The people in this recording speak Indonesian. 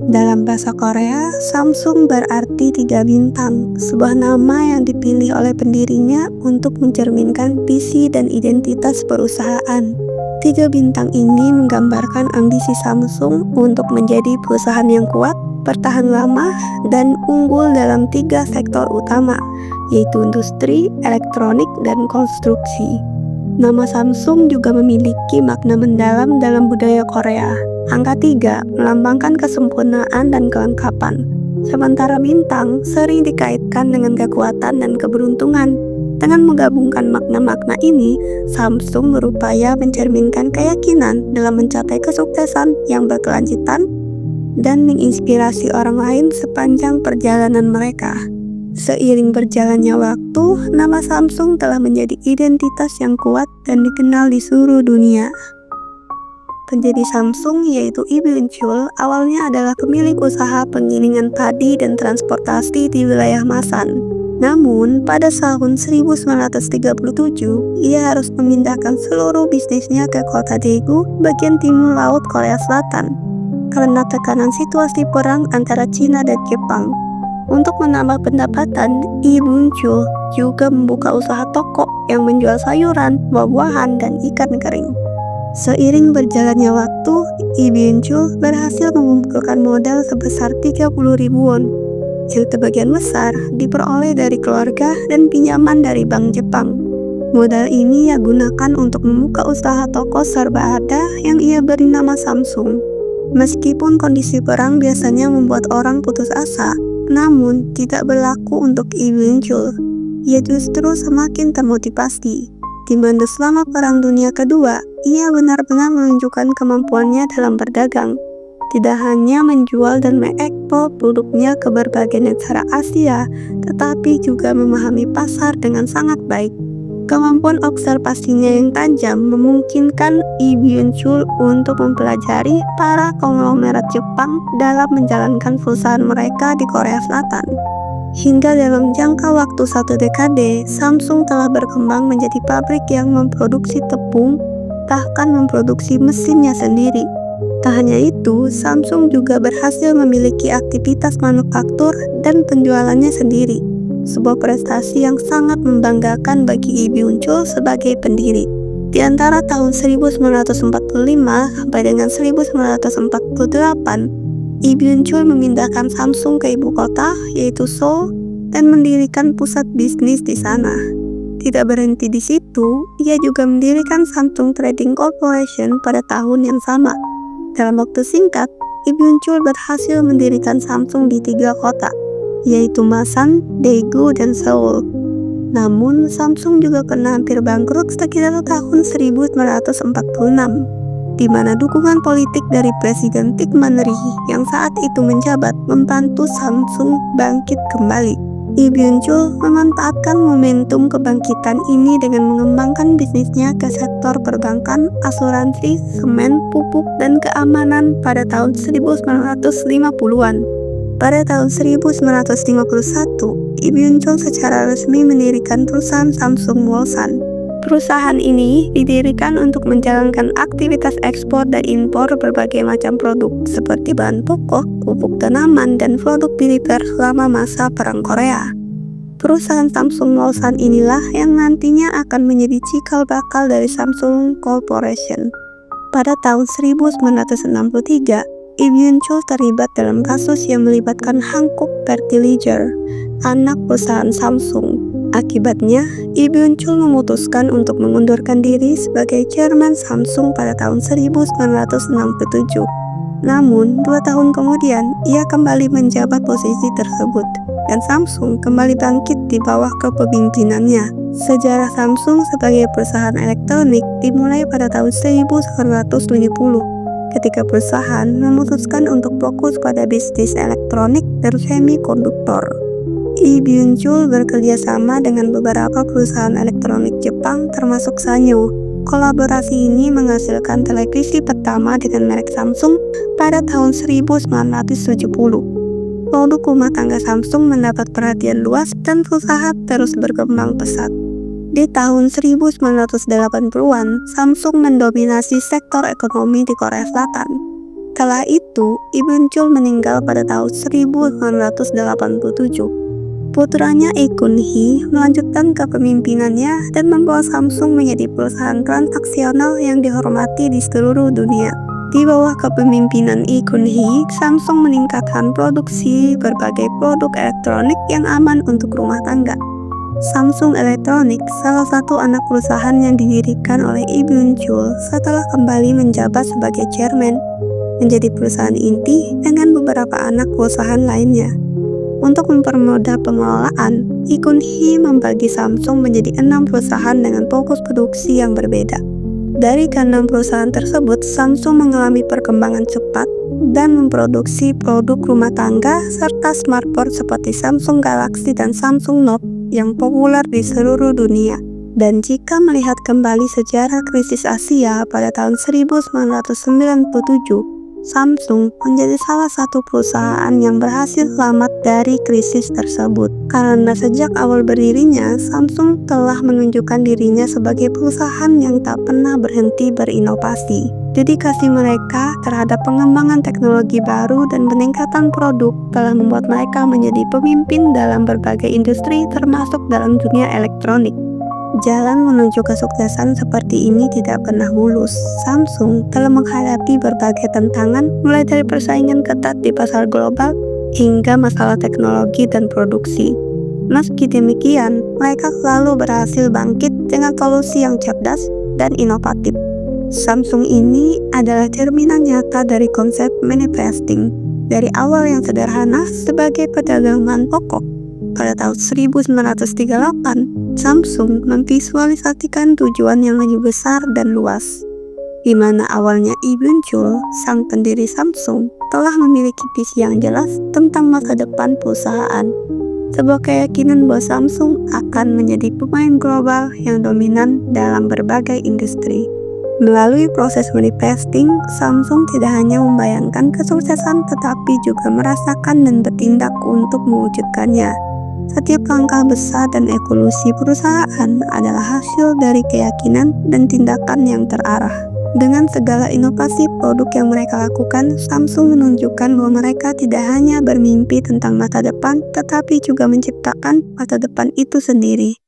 Dalam bahasa Korea, Samsung berarti 3 bintang, sebuah nama yang dipilih oleh pendirinya untuk mencerminkan visi dan identitas perusahaan. 3 bintang ini menggambarkan ambisi Samsung untuk menjadi perusahaan yang kuat, bertahan lama, dan unggul dalam 3 sektor utama, yaitu industri, elektronik, dan konstruksi. Nama Samsung juga memiliki makna mendalam dalam budaya Korea. Angka 3 melambangkan kesempurnaan dan kelengkapan, sementara bintang sering dikaitkan dengan kekuatan dan keberuntungan. Dengan menggabungkan makna-makna ini, Samsung berupaya mencerminkan keyakinan dalam mencapai kesuksesan yang berkelanjutan dan menginspirasi orang lain sepanjang perjalanan mereka. Seiring berjalannya waktu, nama Samsung telah menjadi identitas yang kuat dan dikenal di seluruh dunia. Pendiri Samsung yaitu Lee Byung-chul awalnya adalah pemilik usaha penggilingan padi dan transportasi di wilayah Masan. Namun, pada tahun 1937, ia harus memindahkan seluruh bisnisnya ke kota Daegu, bagian timur laut Korea Selatan, karena tekanan situasi perang antara Cina dan Jepang. Untuk menambah pendapatan, Lee Byung-chul juga membuka usaha toko yang menjual sayuran, buah-buahan, dan ikan kering. Seiring berjalannya waktu, Lee Byung-chul berhasil mengumpulkan modal sebesar 30.000 won, yang sebagian besar diperoleh dari keluarga dan pinjaman dari Bank Jepang. Modal ini ia gunakan untuk membuka usaha toko serba ada yang ia beri nama Samsung. Meskipun kondisi perang biasanya membuat orang putus asa, namun tidak berlaku untuk Lee Byung-chul. Ia justru semakin termotivasi, di mana selama Perang Dunia Kedua, ia benar-benar menunjukkan kemampuannya dalam berdagang. Tidak hanya menjual dan mengekspor produknya ke berbagai negara Asia, tetapi juga memahami pasar dengan sangat baik. Kemampuan observasinya yang tajam memungkinkan Lee Byung-chul untuk mempelajari para konglomerat Jepang dalam menjalankan perusahaan mereka di Korea Selatan. Hingga dalam jangka waktu 1 dekade, Samsung telah berkembang menjadi pabrik yang memproduksi tepung, bahkan memproduksi mesinnya sendiri. Tak hanya itu, Samsung juga berhasil memiliki aktivitas manufaktur dan penjualannya sendiri, sebuah prestasi yang sangat membanggakan bagi Lee Byung-chul sebagai pendiri. Di antara tahun 1945 sampai dengan 1948, Lee Byung-chul memindahkan Samsung ke ibu kota, yaitu Seoul, dan mendirikan pusat bisnis di sana. Tidak berhenti di situ, ia juga mendirikan Samsung Trading Corporation pada tahun yang sama. Dalam waktu singkat, Lee Byung-chul berhasil mendirikan Samsung di 3 kota, yaitu Masan, Daegu, dan Seoul. Namun, Samsung juga pernah hampir bangkrut sekitar tahun 1946. Di mana dukungan politik dari Presiden Dick Mannery yang saat itu menjabat membantu Samsung bangkit kembali. Lee Byung-chul memanfaatkan momentum kebangkitan ini dengan mengembangkan bisnisnya ke sektor perbankan, asuransi, semen, pupuk, dan keamanan pada tahun 1950-an. Pada tahun 1951, Lee Byung-chul secara resmi mendirikan perusahaan Samsung Wolsan. Perusahaan ini didirikan untuk menjalankan aktivitas ekspor dan impor berbagai macam produk seperti bahan pokok, pupuk tanaman, dan produk militer selama masa Perang Korea. Perusahaan Samsung Wolsan inilah yang nantinya akan menjadi cikal bakal dari Samsung Corporation. Pada tahun 1963, Lee Byung-chul terlibat dalam kasus yang melibatkan Hankook Fertilizer, anak perusahaan Samsung. Akibatnya, Lee Byung-chul memutuskan untuk mengundurkan diri sebagai chairman Samsung pada tahun 1967. Namun, 2 tahun kemudian, ia kembali menjabat posisi tersebut, dan Samsung kembali bangkit di bawah kepemimpinannya. Sejarah Samsung sebagai perusahaan elektronik dimulai pada tahun 1970, ketika perusahaan memutuskan untuk fokus pada bisnis elektronik dan semikonduktor. Lee Byung-chul bekerja sama dengan beberapa perusahaan elektronik Jepang termasuk Sanyo. Kolaborasi ini menghasilkan televisi pertama dengan merek Samsung pada tahun 1970. Produk rumah tangga Samsung mendapat perhatian luas dan perusahaan terus berkembang pesat. Di tahun 1980-an, Samsung mendominasi sektor ekonomi di Korea Selatan. Setelah itu, Lee Byung-chul meninggal pada tahun 1987. Putranya Lee Kun-hee melanjutkan kepemimpinannya dan membawa Samsung menjadi perusahaan transaksional yang dihormati di seluruh dunia. Di bawah kepemimpinan Lee Kun-hee, Samsung meningkatkan produksi berbagai produk elektronik yang aman untuk rumah tangga. Samsung Electronics, salah satu anak perusahaan yang didirikan oleh Lee Byung-chul setelah kembali menjabat sebagai chairman, menjadi perusahaan inti dengan beberapa anak perusahaan lainnya. Untuk mempermudah pengelolaan, Lee Kun-hee membagi Samsung menjadi 6 perusahaan dengan fokus produksi yang berbeda. Dari ke-6 perusahaan tersebut, Samsung mengalami perkembangan cepat dan memproduksi produk rumah tangga serta smartphone seperti Samsung Galaxy dan Samsung Note yang populer di seluruh dunia. Dan jika melihat kembali sejarah krisis Asia pada tahun 1997, Samsung menjadi salah satu perusahaan yang berhasil selamat dari krisis tersebut. Karena sejak awal berdirinya, Samsung telah menunjukkan dirinya sebagai perusahaan yang tak pernah berhenti berinovasi. Dedikasi mereka terhadap pengembangan teknologi baru dan peningkatan produk telah membuat mereka menjadi pemimpin dalam berbagai industri termasuk dalam dunia elektronik. Jalan menuju kesuksesan seperti ini tidak pernah mulus. Samsung telah menghadapi berbagai tantangan mulai dari persaingan ketat di pasar global hingga masalah teknologi dan produksi. Meski demikian, mereka selalu berhasil bangkit dengan solusi yang cerdas dan inovatif. Samsung ini adalah cerminan nyata dari konsep manifesting. Dari awal yang sederhana sebagai pedagang bahan pokok, pada tahun 1938, Samsung memvisualisasikan tujuan yang lebih besar dan luas, di mana awalnya Lee Byung-chul, sang pendiri Samsung, telah memiliki visi yang jelas tentang masa depan perusahaan. Sebuah keyakinan bahwa Samsung akan menjadi pemain global yang dominan dalam berbagai industri. Melalui proses manifesting, Samsung tidak hanya membayangkan kesuksesan tetapi juga merasakan dan bertindak untuk mewujudkannya. Setiap langkah besar dan evolusi perusahaan adalah hasil dari keyakinan dan tindakan yang terarah. Dengan segala inovasi produk yang mereka lakukan, Samsung menunjukkan bahwa mereka tidak hanya bermimpi tentang masa depan, tetapi juga menciptakan masa depan itu sendiri.